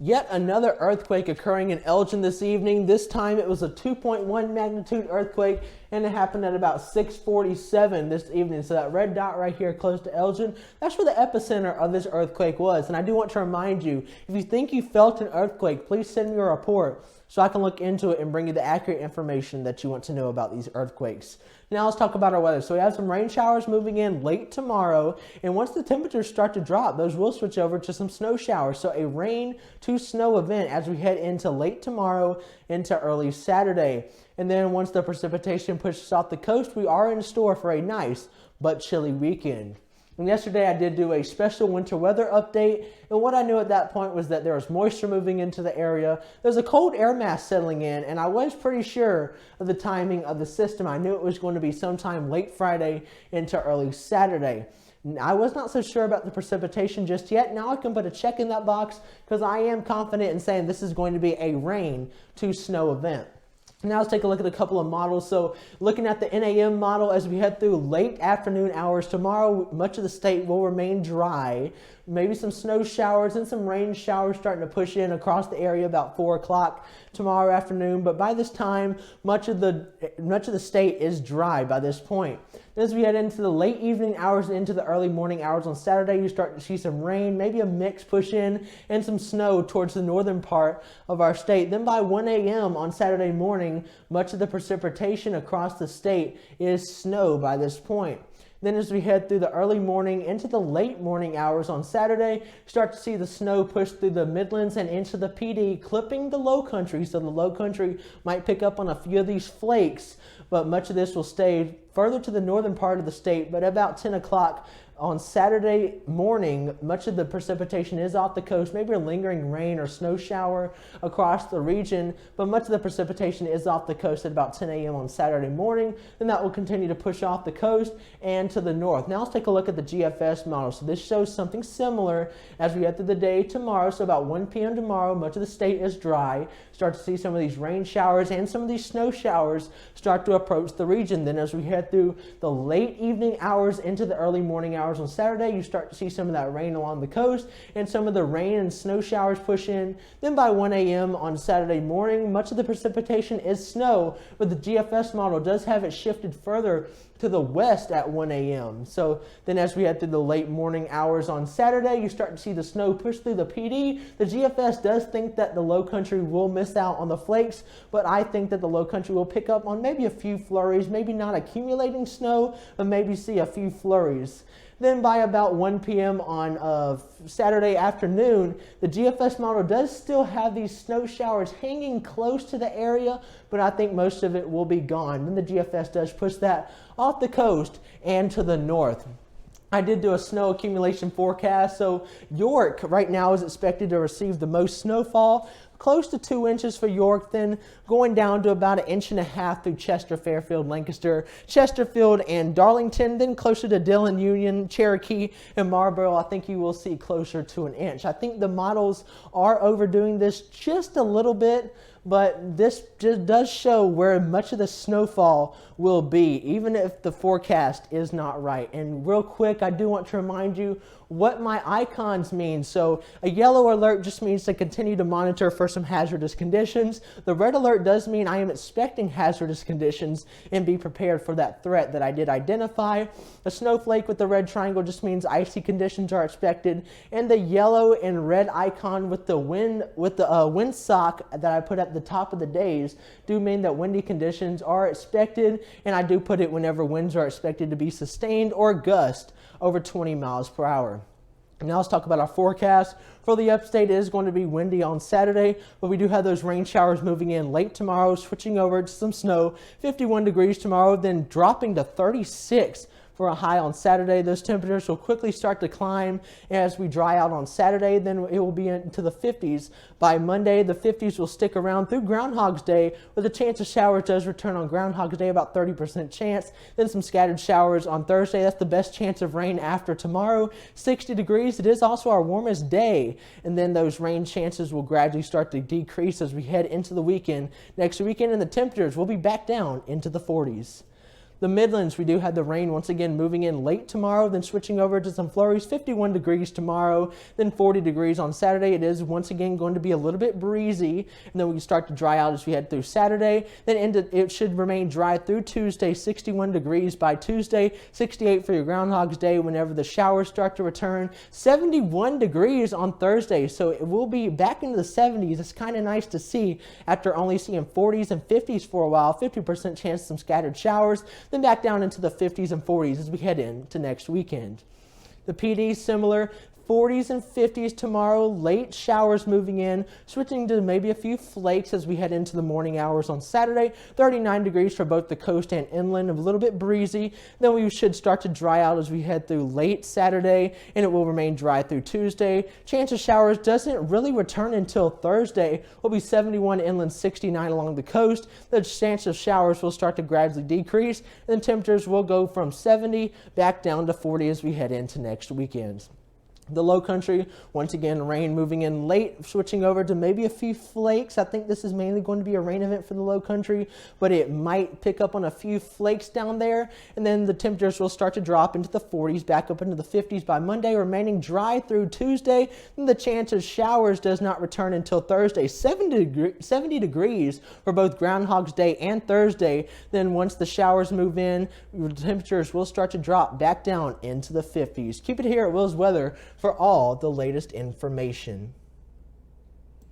Yet another earthquake occurring in Elgin this evening. This time it was a 2.1 magnitude earthquake, and it happened at about 6:47 this evening. So that red dot right here close to Elgin, that's where the epicenter of this earthquake was. And I do want to remind you, if you think you felt an earthquake, please send me a report so I can look into it and bring you the accurate information that you want to know about these earthquakes. Now let's talk about our weather. So we have some rain showers moving in late tomorrow, and once the temperatures start to drop, those will switch over to some snow showers. So a rain to snow event as we head into late tomorrow into early Saturday. And then once the precipitation pushes off the coast, we are in store for a nice but chilly weekend. And yesterday I did do a special winter weather update, and what I knew at that point was that there was moisture moving into the area. There's a cold air mass settling in, and I was pretty sure of the timing of the system. I knew it was going to be sometime late Friday into early Saturday. I was not so sure about the precipitation just yet. Now I can put a check in that box because I am confident in saying this is going to be a rain to snow event. Now let's take a look at a couple of models. So looking at the NAM model, as we head through late afternoon hours tomorrow, much of the state will remain dry. Maybe some snow showers and some rain showers starting to push in across the area about 4 o'clock tomorrow afternoon. But by this time, much of the state is dry by this point. As we head into the late evening hours and into the early morning hours on Saturday, you start to see some rain, maybe a mix push in, and some snow towards the northern part of our state. Then by 1 a.m. on Saturday morning, much of the precipitation across the state is snow by this point. Then as we head through the early morning into the late morning hours on Saturday, start to see the snow push through the Midlands and into the PD, clipping the low country. So the low country might pick up on a few of these flakes, but much of this will stay further to the northern part of the state. But about 10 o'clock on Saturday morning, much of the precipitation is off the coast, maybe a lingering rain or snow shower across the region, but much of the precipitation is off the coast at about 10 a.m. on Saturday morning. Then that will continue to push off the coast and to the north. Now let's take a look at the GFS model. So this shows something similar as we head through the day tomorrow. So about 1 p.m. tomorrow, much of the state is dry. Start to see some of these rain showers and some of these snow showers start to approach the region. Then as we head through the late evening hours into the early morning hours on Saturday, you start to see some of that rain along the coast and some of the rain and snow showers push in. Then by 1 a.m. on Saturday morning, much of the precipitation is snow, but the GFS model does have it shifted further to the west at 1 a.m. So then as we head through the late morning hours on Saturday, you start to see the snow push through the PD. The GFS does think that the low country will miss out on the flakes, but I think that the low country will pick up on maybe a few flurries, maybe not accumulating snow, but maybe see a few flurries. Then by about 1 p.m. on Saturday afternoon, the GFS model does still have these snow showers hanging close to the area, but I think most of it will be gone. Then the GFS does push that off the coast and to the north. I did do a snow accumulation forecast. So York right now is expected to receive the most snowfall, close to 2 inches for York, then going down to about 1.5 inches through Chester, Fairfield, Lancaster, Chesterfield, and Darlington, then closer to Dillon, Union, Cherokee, and Marlboro. I think you will see closer to 1 inch. I think the models are overdoing this just a little bit, but this just does show where much of the snowfall will be, even if the forecast is not right. And real quick, I do want to remind you what my icons mean. So a yellow alert just means to continue to monitor for some hazardous conditions. The red alert does mean I am expecting hazardous conditions and be prepared for that threat that I did identify. A snowflake with the red triangle just means icy conditions are expected. And the yellow and red icon with the wind sock that I put at the top of the days do mean that windy conditions are expected, and I do put it whenever winds are expected to be sustained or gust over 20 miles per hour. Now let's talk about our forecast. For the upstate, it is going to be windy on Saturday, but we do have those rain showers moving in late tomorrow, switching over to some snow. 51 degrees tomorrow, then dropping to 36 for a high on Saturday. Those temperatures will quickly start to climb as we dry out on Saturday. Then it will be into the 50s. By Monday, the 50s will stick around through Groundhog's Day, with a chance of showers does return on Groundhog's Day, about 30% chance. Then some scattered showers on Thursday. That's the best chance of rain after tomorrow. 60 degrees. It is also our warmest day. And then those rain chances will gradually start to decrease as we head into the weekend. Next weekend, and the temperatures will be back down into the 40s. The Midlands, we do have the rain once again moving in late tomorrow, then switching over to some flurries. 51 degrees tomorrow, then 40 degrees on Saturday. It is once again going to be a little bit breezy, and then we start to dry out as we head through Saturday. Then it should remain dry through Tuesday. 61 degrees by Tuesday, 68 for your Groundhog's Day whenever the showers start to return. 71 degrees on Thursday, so it will be back into the 70s. It's kind of nice to see after only seeing 40s and 50s for a while. 50% chance of some scattered showers, then back down into the 50s and 40s as we head into next weekend. The PD similar. 40s and 50s tomorrow, late showers moving in, switching to maybe a few flakes as we head into the morning hours on Saturday. 39 degrees for both the coast and inland, a little bit breezy. Then we should start to dry out as we head through late Saturday, and it will remain dry through Tuesday. Chance of showers doesn't really return until Thursday. Will be 71 inland, 69 along the coast. The chance of showers will start to gradually decrease, and temperatures will go from 70 back down to 40 as we head into next weekend. The low country, once again, rain moving in late, switching over to maybe a few flakes. I think this is mainly going to be a rain event for the low country, but it might pick up on a few flakes down there. And then the temperatures will start to drop into the 40s, back up into the 50s by Monday, remaining dry through Tuesday. And the chance of showers does not return until Thursday. 70 degrees for both Groundhog's Day and Thursday. Then once the showers move in, the temperatures will start to drop back down into the 50s. Keep it here at Will's Weather for all the latest information.